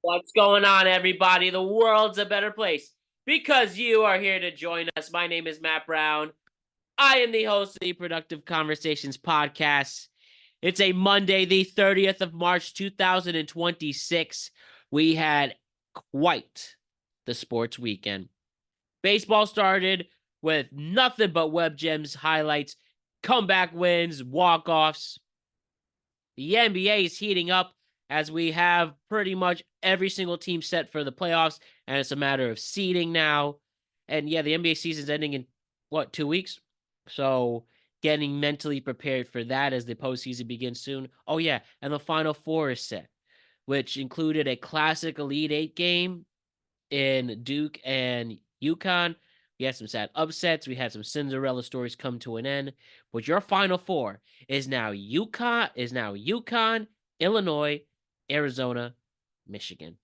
What's going on, everybody? The world's a better place because you are here to join us. My name is Matt Brown. I am the host of the Productive Conversations podcast. It's a Monday, the 30th of March, 2026. We had quite the sports weekend. Baseball started with nothing but Web Gems highlights, comeback wins, walk-offs. The NBA is heating up as we have pretty much every single team set for the playoffs, and it's a matter of seeding now. And yeah, the NBA season's ending in 2 weeks? So getting mentally prepared for that as the postseason begins soon. Oh yeah, and the Final Four is set, which included a classic Elite Eight game in Duke and UConn. We had some sad upsets. We had some Cinderella stories come to an end. But your Final Four is now UConn, Illinois, Arizona, Michigan.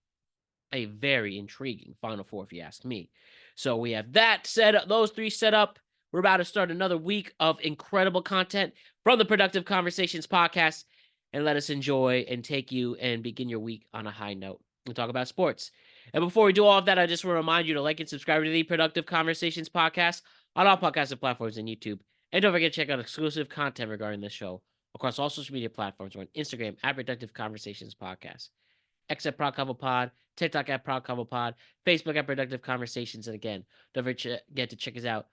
A very intriguing Final Four, if you ask me. So we have that set up, those three set up. We're about to start another week of incredible content from the Productive Conversations podcast. And let us enjoy and take you and begin your week on a high note and talk about sports. And before we do all of that, I just want to remind you to like and subscribe to the Productive Conversations podcast on all podcasting platforms and YouTube. And don't forget to check out exclusive content regarding this show across all social media platforms. We're on Instagram at Productive Conversations Podcast, X at Proud Convo Pod, TikTok at Proud Convo Pod, Facebook at Productive Conversations. And again, don't forget to check us out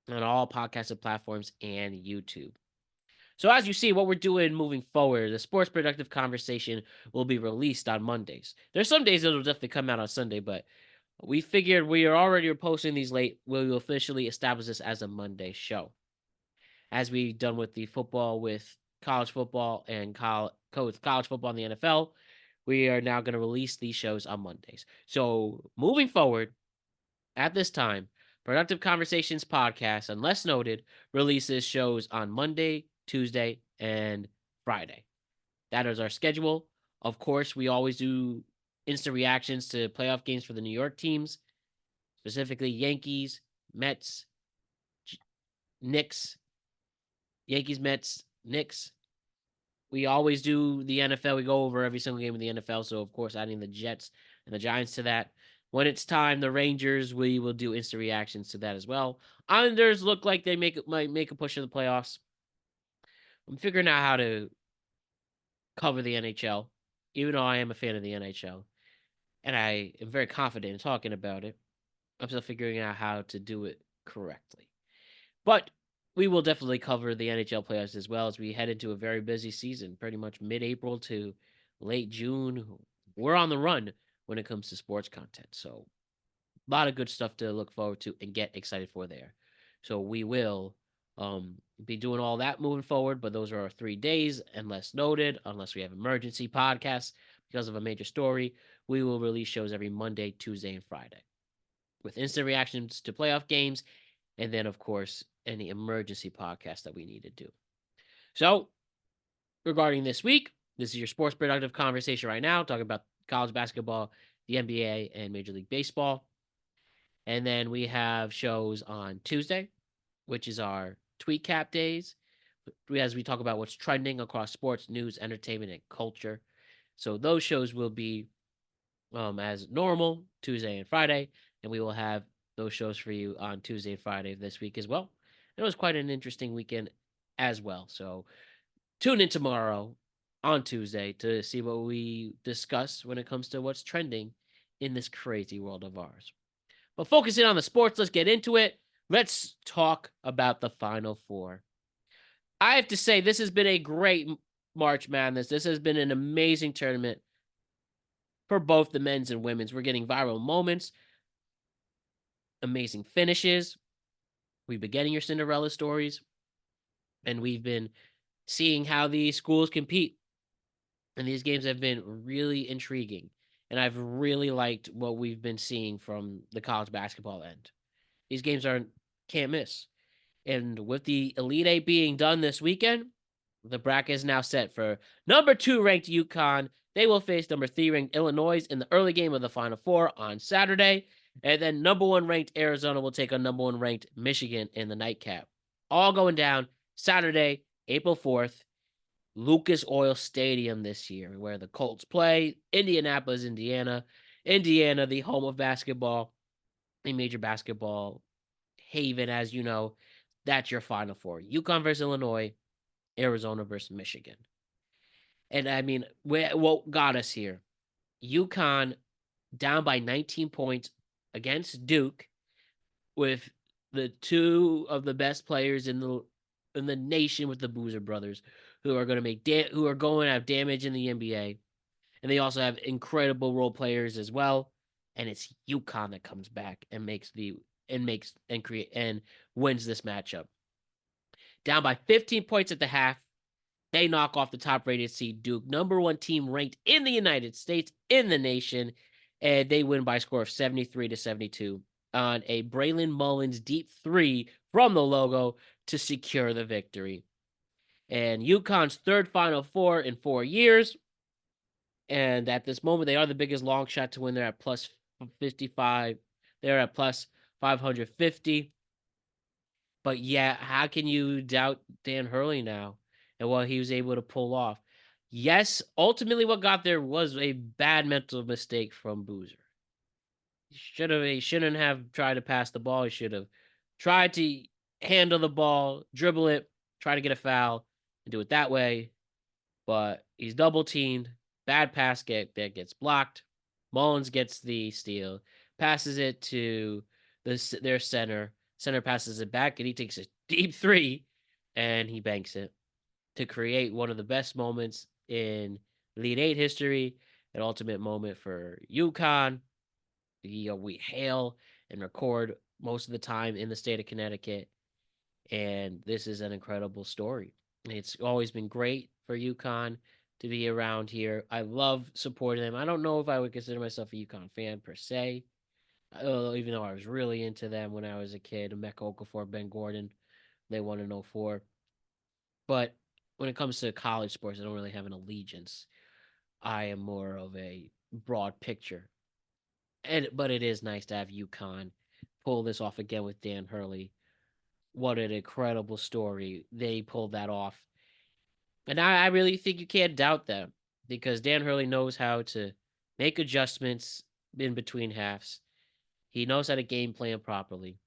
on all podcasting platforms and YouTube. So as you see, what we're doing moving forward, the Sports Productive Conversation will be released on Mondays. There's some days it'll definitely come out on Sunday, but we figured we are already posting these late. We'll officially establish this as a Monday show, as we've done with the football, with college football, and college football in the NFL. We are now going to release these shows on Mondays. So moving forward, at this time, Productive Conversations podcast, unless noted, releases shows on Monday, Tuesday, and Friday. That is our schedule. Of course, we always do instant reactions to playoff games for the New York teams, specifically Yankees, Mets, Knicks, Yankees, Mets, Knicks. We always do the NFL. We go over every single game of the NFL. So, of course, adding the Jets and the Giants to that. When it's time, the Rangers, we will do instant reactions to that as well. Islanders look like they might make a push in the playoffs. I'm figuring out how to cover the NHL, even though I am a fan of the NHL. And I am very confident in talking about it. I'm still figuring out how to do it correctly. But we will definitely cover the NHL playoffs as well as we head into a very busy season, pretty much mid-April to late June. We're on the run when it comes to sports content. So a lot of good stuff to look forward to and get excited for there. So we will be doing all that moving forward, but those are our 3 days, unless noted, unless we have emergency podcasts because of a major story. We will release shows every Monday, Tuesday, and Friday with instant reactions to playoff games, and then, of course, any emergency podcast that we need to do. So, regarding this week, this is your sports productive conversation right now, talking about college basketball, the NBA, and Major League Baseball. And then we have shows on Tuesday, which is our tweet cap days, as we talk about what's trending across sports, news, entertainment, and culture. So those shows will be as normal Tuesday and Friday, and we will have those shows for you on Tuesday and Friday of this week as well. It was quite an interesting weekend as well. So tune in tomorrow on Tuesday to see what we discuss when it comes to what's trending in this crazy world of ours. But focusing on the sports, let's get into it. Let's talk about the Final Four. I have to say, this has been a great March Madness. This has been an amazing tournament for both the men's and women's. We're getting viral moments, amazing finishes. We've been getting your Cinderella stories, and we've been seeing how these schools compete. And these games have been really intriguing. And I've really liked what we've been seeing from the college basketball end. These games can't miss. And with the Elite Eight being done this weekend, the bracket is now set for number 2 ranked UConn. They will face number 3 ranked Illinois in the early game of the Final Four on Saturday. And then number 1 ranked Arizona will take on number 1 ranked Michigan in the nightcap. All going down Saturday, April 4th. Lucas Oil Stadium this year, where the Colts play. Indianapolis, Indiana. Indiana, the home of basketball, a major basketball haven, as you know. That's your Final Four. UConn versus Illinois, Arizona versus Michigan. And I mean, what got us here? UConn down by 19 points against Duke with the two of the best players in the nation with the Boozer brothers, who are going to have damage in the NBA, and they also have incredible role players as well. And it's UConn that comes back and wins this matchup. Down by 15 points at the half, they knock off the top rated seed Duke, number one team ranked in the United States, in the nation, and they win by a score of 73-72 on a Braylon Mullins deep three from the logo to secure the victory. And UConn's third Final Four in 4 years. And at this moment, they are the biggest long shot to win. They're at plus 55. They're at plus 550. But yeah, how can you doubt Dan Hurley now and what he was able to pull off? Yes, ultimately what got there was a bad mental mistake from Boozer. He shouldn't have tried to pass the ball. He should have tried to handle the ball, dribble it, try to get a foul, and do it that way. But he's double teamed. Bad pass that gets blocked. Mullins gets the steal, passes it to their center. Center passes it back, and he takes a deep three, and he banks it to create one of the best moments in Elite Eight history, an ultimate moment for UConn. We hail and record most of the time in the state of Connecticut, and this is an incredible story. It's always been great for UConn to be around here. I love supporting them. I don't know if I would consider myself a UConn fan per se, even though I was really into them when I was a kid. Emeka Okafor, Ben Gordon, they won in 04. But when it comes to college sports, I don't really have an allegiance. I am more of a broad picture. But it is nice to have UConn pull this off again with Dan Hurley. What an incredible story. They pulled that off. And I really think you can't doubt them because Dan Hurley knows how to make adjustments in between halves. He knows how to game plan properly,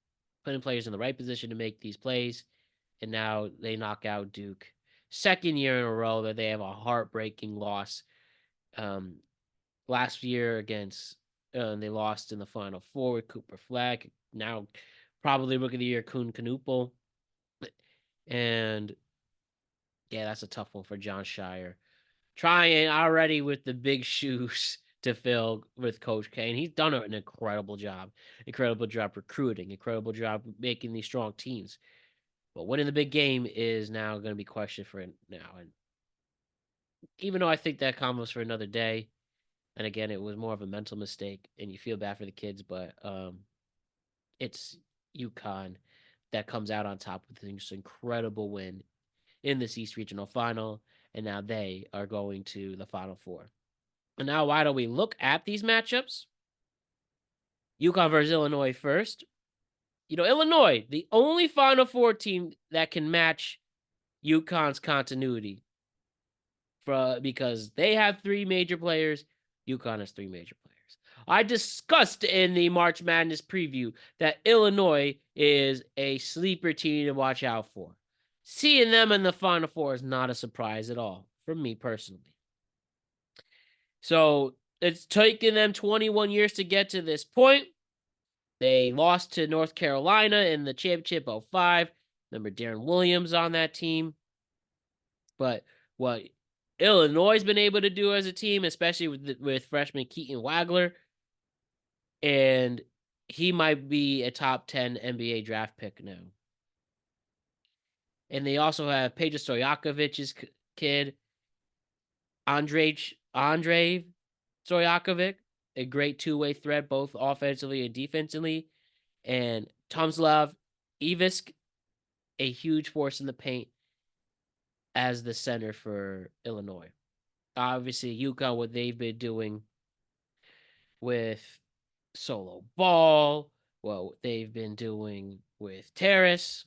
putting players in the right position to make these plays. And now they knock out Duke. Second year in a row that they have a heartbreaking loss. Last year against, they lost in the Final Four with Cooper Flag. Now, probably Rookie of the Year, Kuhn Knuppel. And yeah, that's a tough one for John Shire. Trying already with the big shoes to fill with Coach K. And he's done an incredible job. Incredible job recruiting. Incredible job making these strong teams. But winning the big game is now going to be questioned for now. And even though I think that comment was for another day, and again, it was more of a mental mistake, and you feel bad for the kids, but it's UConn that comes out on top with this incredible win in this East Regional Final, and now they are going to the Final Four. And now, why don't we look at these matchups? UConn versus Illinois first. Illinois, the only Final Four team that can match UConn's continuity, because they have three major players. UConn has three major players. I discussed in the March Madness preview that Illinois is a sleeper team to watch out for. Seeing them in the Final Four is not a surprise at all, for me personally. So it's taken them 21 years to get to this point. They lost to North Carolina in the championship 05. Remember Darren Williams on that team. But what Illinois has been able to do as a team, especially with freshman Keaton Wagler, and he might be a top 10 NBA draft pick now. And they also have Peja Stojakovic's kid, Andrei Stojakovic, a great two-way threat, both offensively and defensively. And Tomislav Ivisk, a huge force in the paint as the center for Illinois. Obviously, UConn, what they've been doing with solo ball, what they've been doing with Terrace,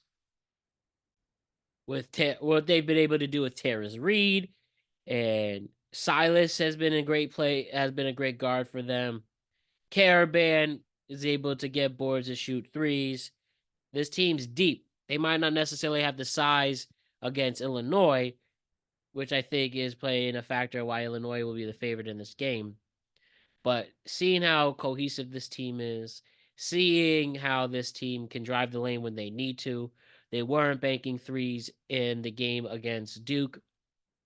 with what they've been able to do with Terrence Reed, and Silas has been a great guard for them. Caravan is able to get boards and shoot threes. This team's deep. They might not necessarily have the size against Illinois, which I think is playing a factor why Illinois will be the favorite in this game. But seeing how cohesive this team is, seeing how this team can drive the lane when they need to, they weren't banking threes in the game against Duke.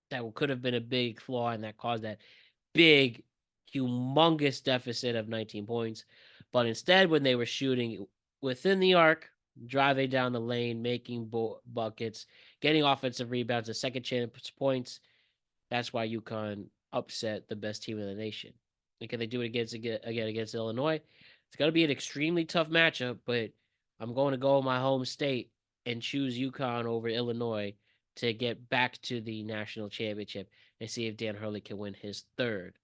That could have been a big flaw, and that caused that big, humongous deficit of 19 points. But instead, when they were shooting within the arc, driving down the lane, making buckets, getting offensive rebounds, and second chance points, that's why UConn upset the best team in the nation. And can they do it against Illinois? It's going to be an extremely tough matchup, but I'm going to go in my home state and choose UConn over Illinois to get back to the national championship and see if Dan Hurley can win his third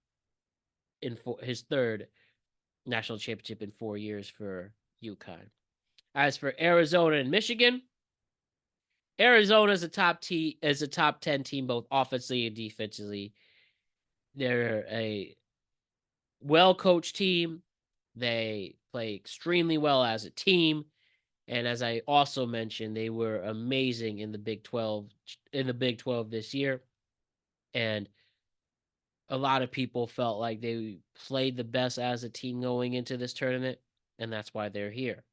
national championship in 4 years for UConn. As for Arizona and Michigan, Arizona is a top 10 team both offensively and defensively. They're a well-coached team. They play extremely well as a team. And as I also mentioned, they were amazing in the Big 12 this year. And a lot of people felt like they played the best as a team going into this tournament, and that's why they're here.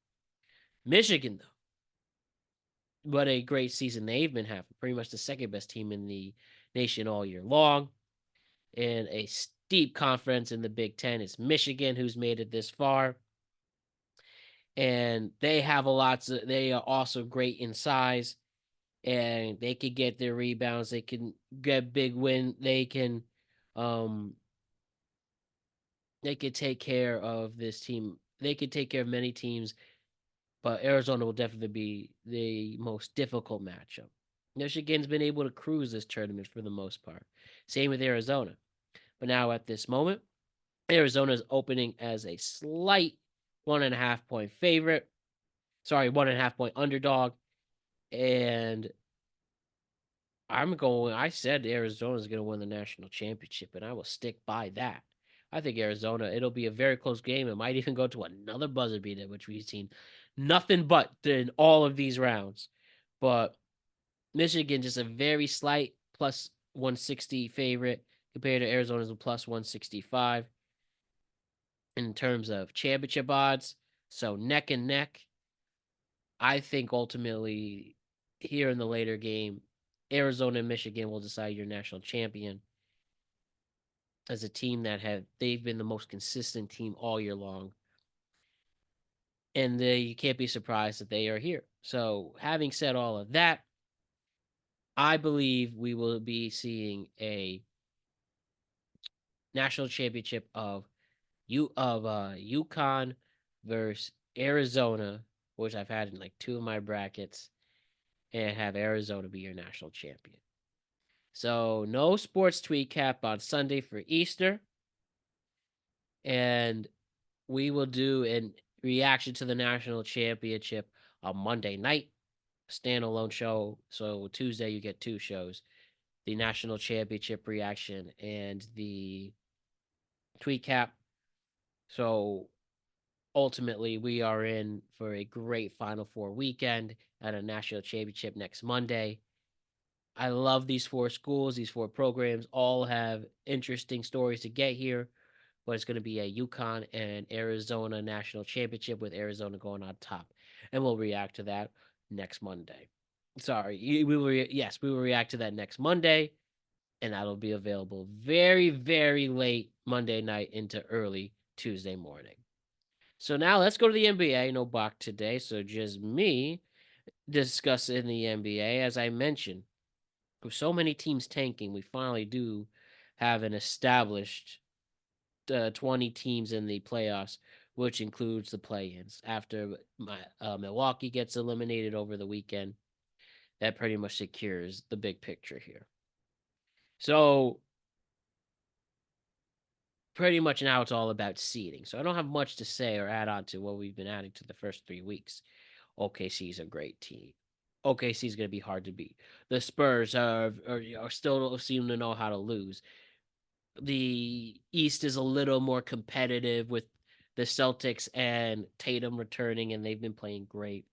Michigan, though, what a great season they've been having. Pretty much the second best team in the nation all year long. And a steep conference in the Big Ten is Michigan, who's made it this far. And they are also great in size, and they can get their rebounds. They can get big win. They can take care of this team. They can take care of many teams, but Arizona will definitely be the most difficult matchup. Michigan's been able to cruise this tournament for the most part. Same with Arizona. But now at this moment, Arizona is opening as a slight 1.5 point favorite. Sorry, 1.5 point underdog. And I said Arizona is going to win the national championship, and I will stick by that. I think Arizona, it'll be a very close game. It might even go to another buzzer beater, which we've seen nothing but in all of these rounds. But Michigan, just a very slight plus 160 favorite compared to Arizona's plus 165 in terms of championship odds. So neck and neck. I think ultimately here in the later game, Arizona and Michigan will decide your national champion as a team they've been the most consistent team all year long. And you can't be surprised that they are here. So having said all of that, I believe we will be seeing a national championship of UConn versus Arizona, which I've had in like 2 of my brackets, and have Arizona be your national champion. So no sports tweet cap on Sunday for Easter. And we will do a reaction to the national championship on Monday night, standalone show. So Tuesday you get 2 shows, the national championship reaction and the tweet cap. So ultimately we are in for a great Final Four weekend and a national championship next Monday. I love these 4 schools. These 4 programs all have interesting stories to get here, but it's going to be a UConn and Arizona national championship with Arizona going on top. And we'll react to that next Monday. Sorry, we will react to that next Monday, and that'll be available very, very late Monday night into early Tuesday morning. So now let's go to the NBA. No Bach today, so just me discussing the NBA. As I mentioned, with so many teams tanking, we finally do have an established 20 teams in the playoffs, which includes the play-ins. After Milwaukee gets eliminated over the weekend, that pretty much secures the big picture here. So pretty much now it's all about seeding. So I don't have much to say or add on to what we've been adding to the first 3 weeks. OKC is a great team. OKC is going to be hard to beat. The Spurs are still seem to know how to lose. The East is a little more competitive with the Celtics and Tatum returning, and they've been playing great.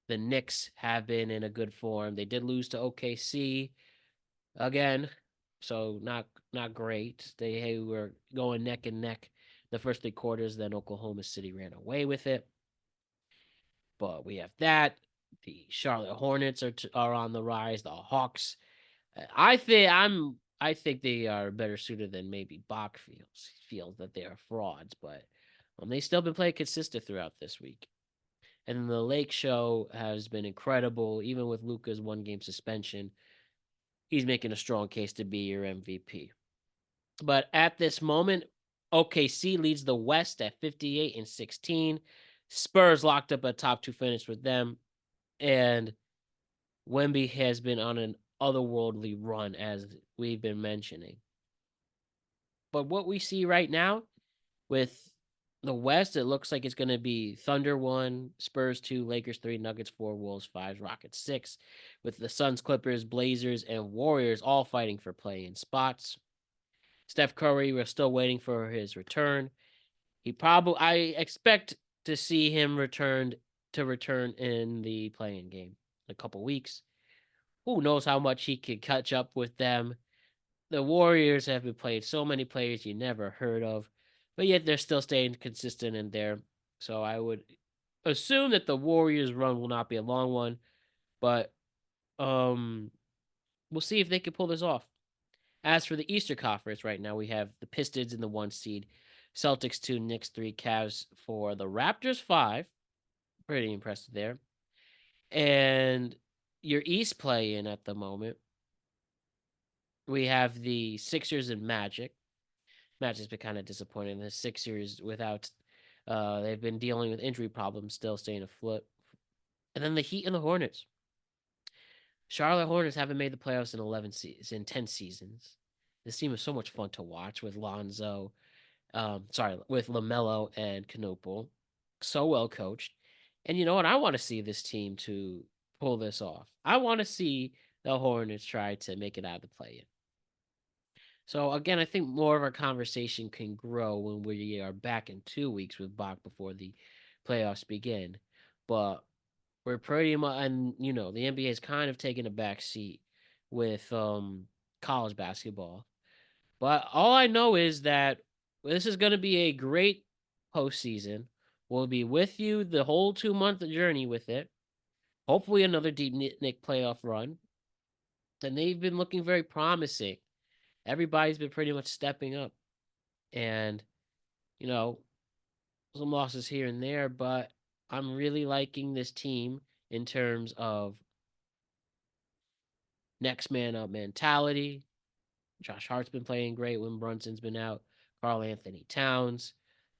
The Knicks have been in a good form. They did lose to OKC again, so not great. They were going neck and neck the first 3 quarters. Then Oklahoma City ran away with it. But we have that. The Charlotte Hornets are on the rise. The Hawks. I think they are better suited than maybe Bach feels that they are frauds, but they still been playing consistent throughout this week. And the Lake Show has been incredible, even with Luka's 1-game suspension. He's making a strong case to be your MVP. But at this moment, OKC leads the West at 58-16. Spurs locked up a top 2 finish with them, and Wemby has been on an otherworldly run, as we've been mentioning. But what we see right now with the West, it looks like it's going to be Thunder 1, Spurs 2, Lakers 3, Nuggets 4, Wolves 5, Rockets 6, with the Suns, Clippers, Blazers, and Warriors all fighting for play-in spots. Steph Curry, we're still waiting for his return. I expect to see him return in the play-in game in a couple weeks. Who knows how much he could catch up with them. The Warriors have been playing so many players you never heard of, but yet they're still staying consistent in there. So I would assume that the Warriors run will not be a long one, but we'll see if they can pull this off. As for the Eastern Conference right now, we have the Pistons in the 1 seed, Celtics 2, Knicks 3, Cavs 4, the Raptors 5. Pretty impressive there. And your East play-in at the moment, we have the Sixers and Magic. Magic's been kind of disappointing. The Sixers they've been dealing with injury problems, still staying afloat. And then the Heat and the Hornets. Charlotte Hornets haven't made the playoffs in 10 seasons. This team is so much fun to watch with with LaMelo and Knoepel. So well coached. And you know what? I want to see this team to pull this off. I want to see the Hornets try to make it out of the play-in. So again, I think more of our conversation can grow when we are back in 2 weeks with Bach before the playoffs begin. But we're pretty much, and the NBA is kind of taking a back seat with college basketball. But all I know is that this is going to be a great postseason. We'll be with you the whole 2-month journey with it. Hopefully another deep Nick playoff run. And they've been looking very promising. Everybody's been pretty much stepping up. And, some losses here and there, but I'm really liking this team in terms of next man up mentality. Josh Hart's been playing great when Brunson's been out. Karl Anthony Towns,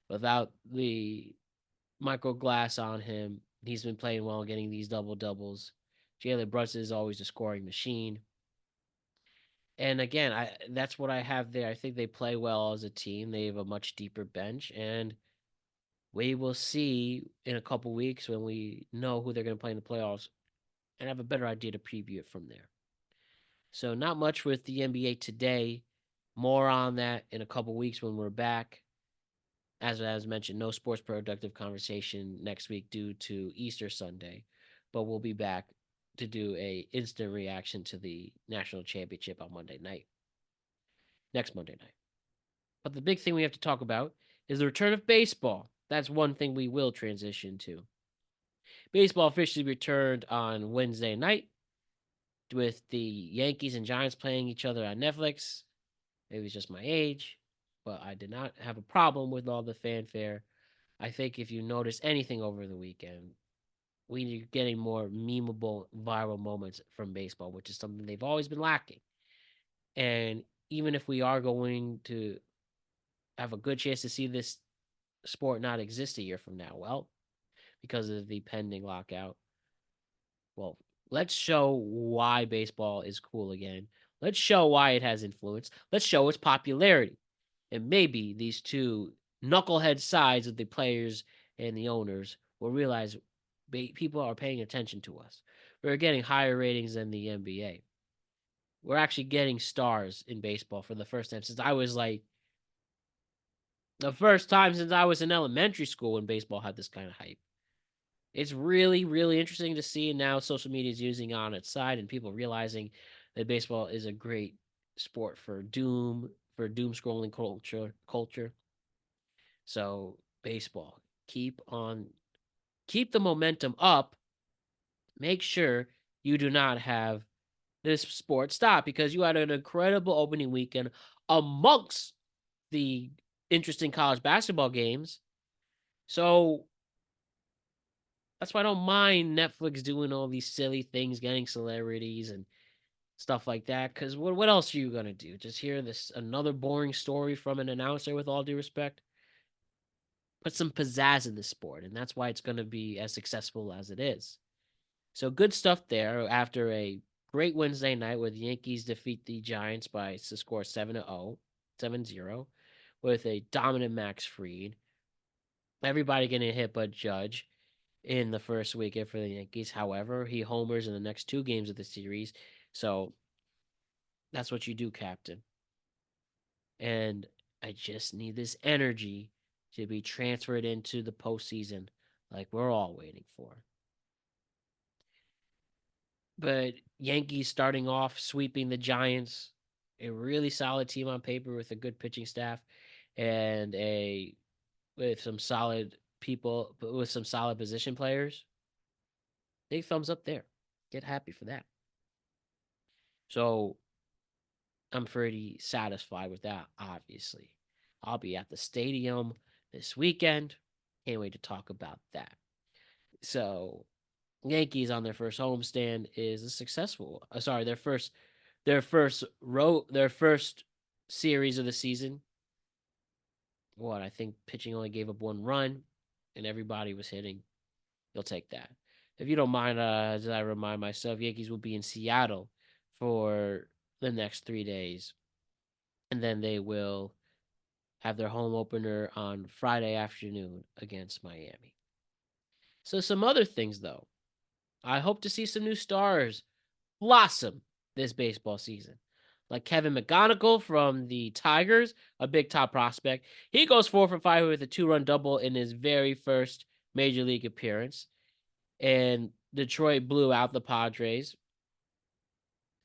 without the Michael Glass on him, he's been playing well, getting these double-doubles. Jalen Brunson is always a scoring machine. And again, that's what I have there. I think they play well as a team. They have a much deeper bench, and we will see in a couple weeks when we know who they're going to play in the playoffs and have a better idea to preview it from there. So not much with the NBA today. More on that in a couple weeks when we're back. As mentioned, no sports productive conversation next week due to Easter Sunday, but we'll be back to do a instant reaction to the national championship on next Monday night. But the big thing we have to talk about is the return of baseball. That's one thing we will transition to. Baseball officially returned on Wednesday night with the Yankees and Giants playing each other on Netflix. It was just my age, but I did not have a problem with all the fanfare. I think if you notice anything over the weekend, we're getting more memeable, viral moments from baseball, which is something they've always been lacking. And even if we are going to have a good chance to see this sport not exist a year from now, well, because of the pending lockout, well, let's show why baseball is cool again. Let's show why it has influence. Let's show its popularity. And maybe these two knucklehead sides of the players and the owners will realize people are paying attention to us. We're getting higher ratings than the NBA. We're actually getting stars in baseball for the first time since I was like the first time since I was in elementary school when baseball had this kind of hype. It's really, really interesting to see now social media is using it on its side and people realizing that baseball is a great sport for doom scrolling culture. So baseball, keep the momentum up. Make sure you do not have this sport stop because you had an incredible opening weekend amongst the interesting college basketball games. So that's why I don't mind Netflix doing all these silly things, getting celebrities and stuff like that. Because what else are you gonna do? Just hear this another boring story from an announcer? With all due respect, put some pizzazz in the sport, and that's why it's gonna be as successful as it is. So good stuff there. After a great Wednesday night where the Yankees defeat the Giants by the score 7-0, 7-0, with a dominant Max Fried. Everybody getting hit but Judge in the first weekend for the Yankees. However, he homers in the next 2 games of the series. So that's what you do, Captain. And I just need this energy to be transferred into the postseason like we're all waiting for. But Yankees starting off sweeping the Giants, a really solid team on paper with a good pitching staff and a with some solid people, but with some solid position players. Big thumbs up there. Get happy for that. So I'm pretty satisfied with that, obviously. I'll be at the stadium this weekend. Can't wait to talk about that. So Yankees on their first homestand is a successful. Sorry, their first series of the season. What I think pitching only gave up 1 run, and everybody was hitting. You'll take that. If you don't mind, as I remind myself, Yankees will be in Seattle for the next 3 days, and then they will have their home opener on Friday afternoon against Miami. So some other things though. I hope to see some new stars blossom this baseball season. Like Kevin McGonigal from the Tigers, a big top prospect. He goes 4 for 5 with a 2-run double in his very first major league appearance. And Detroit blew out the Padres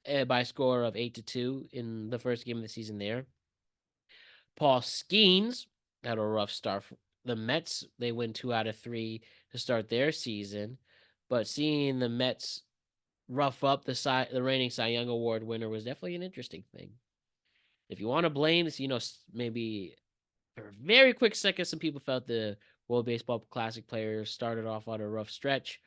by a score of 8-2 in the first game of the season there. Paul Skeens had a rough start. The Mets, they win 2 out of 3 to start their season. But seeing the Mets rough up the reigning Cy Young Award winner was definitely an interesting thing. If you want to blame this, maybe for a very quick second, some people felt the World Baseball Classic players started off on a rough stretch.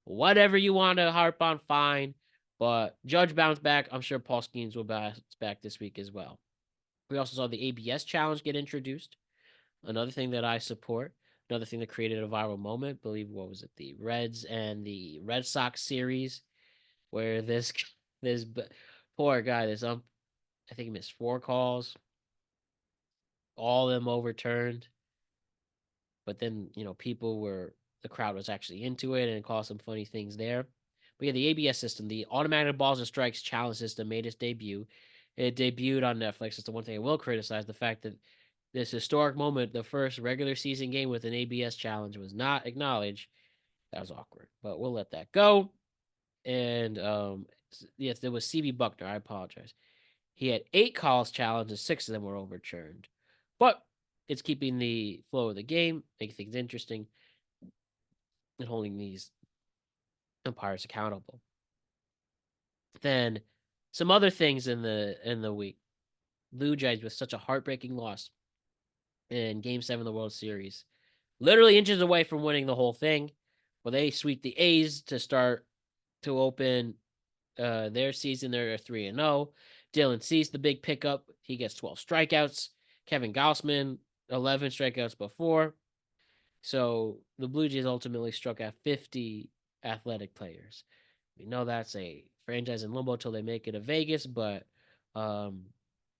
Whatever you want to harp on, fine. But Judge bounced back. I'm sure Paul Skeens will bounce back this week as well. We also saw the ABS challenge get introduced. Another thing that I support. Another thing that created a viral moment. I believe what was it? The Reds and the Red Sox series, where this poor guy, I think he missed 4 calls, all of them overturned. But then the crowd was actually into it and caused some funny things there. But yeah, the ABS system, the automatic balls and strikes challenge system, made its debut. It debuted on Netflix. It's the one thing I will criticize: the fact that this historic moment, the first regular season game with an ABS challenge, was not acknowledged. That was awkward, but we'll let that go. And yes, there was CB Buckner. I apologize. He had 8 calls challenged, and 6 of them were overturned. But it's keeping the flow of the game, making things interesting, and holding these umpires accountable. Then some other things in the week. Blue Jays with such a heartbreaking loss in Game 7 of the World Series. Literally inches away from winning the whole thing. Well, they sweep the A's to open their season. They're 3-0. Dylan Cease, the big pickup. He gets 12 strikeouts. Kevin Gaussman, 11 strikeouts before. So the Blue Jays ultimately struck out 50 athletic players. We know that's a franchise in limbo till they make it to Vegas, but the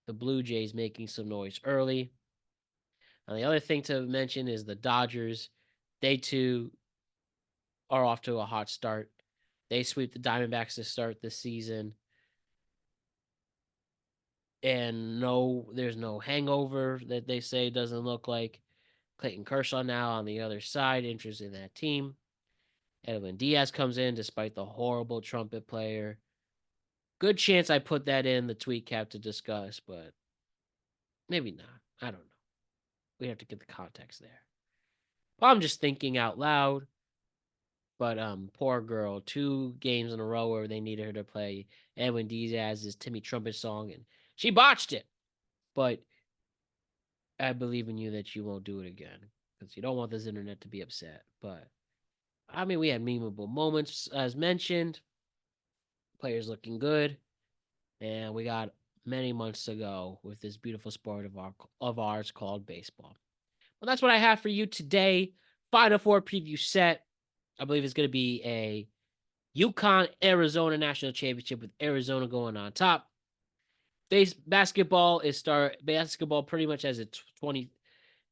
Blue Jays making some noise early. And the other thing to mention is the Dodgers. They too are off to a hot start. They sweep the Diamondbacks to start the season. And no, there's no hangover that they say doesn't look like. Clayton Kershaw now on the other side, interested in that team. Edwin Diaz comes in despite the horrible trumpet player. Good chance I put that in the tweet cap to discuss, but maybe not. I don't know. We have to get the context there. Well, I'm just thinking out loud. But poor girl, 2 games in a row where they needed her to play Edwin Diaz's Timmy Trumpet song, and she botched it. But I believe in you that you won't do it again because you don't want this internet to be upset. But I mean, we had memeable moments as mentioned. Players looking good, and we got many months to go with this beautiful sport of ours called baseball. Well, that's what I have for you today. Final Four preview set. I believe it's going to be a UConn Arizona National Championship with Arizona going on top. Basketball pretty much has its 20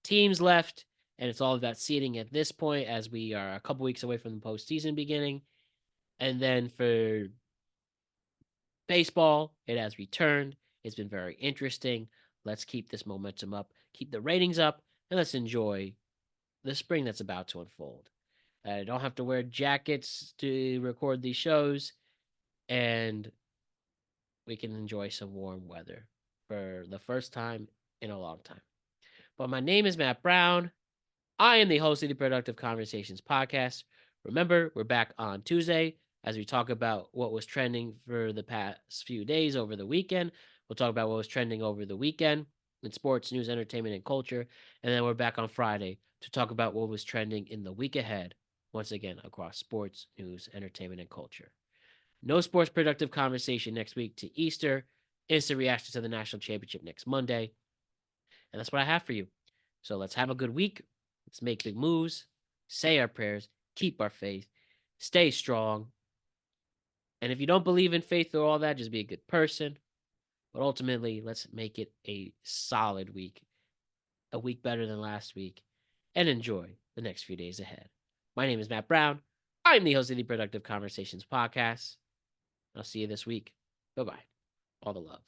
teams left, and it's all about seeding at this point as we are a couple weeks away from the postseason beginning. And then for baseball, it has returned. It's been very interesting. Let's keep this momentum up, keep the ratings up, and let's enjoy the spring that's about to unfold. I don't have to wear jackets to record these shows, and we can enjoy some warm weather for the first time in a long time. But my name is Matt Brown. I am the host of the Productive Conversations podcast. Remember, we're back on Tuesday as we talk about what was trending for the past few days over the weekend. We'll talk about what was trending over the weekend in sports, news, entertainment, and culture. And then we're back on Friday to talk about what was trending in the week ahead, once again, across sports, news, entertainment, and culture. No sports productive conversation next week to Easter. Instant reaction to the national championship next Monday. And that's what I have for you. So let's have a good week. Let's make big moves, say our prayers, keep our faith, stay strong. And if you don't believe in faith or all that, just be a good person. But ultimately, let's make it a solid week, a week better than last week, and enjoy the next few days ahead. My name is Matt Brown. I'm the host of the Productive Conversations podcast. I'll see you this week. Bye bye. All the love.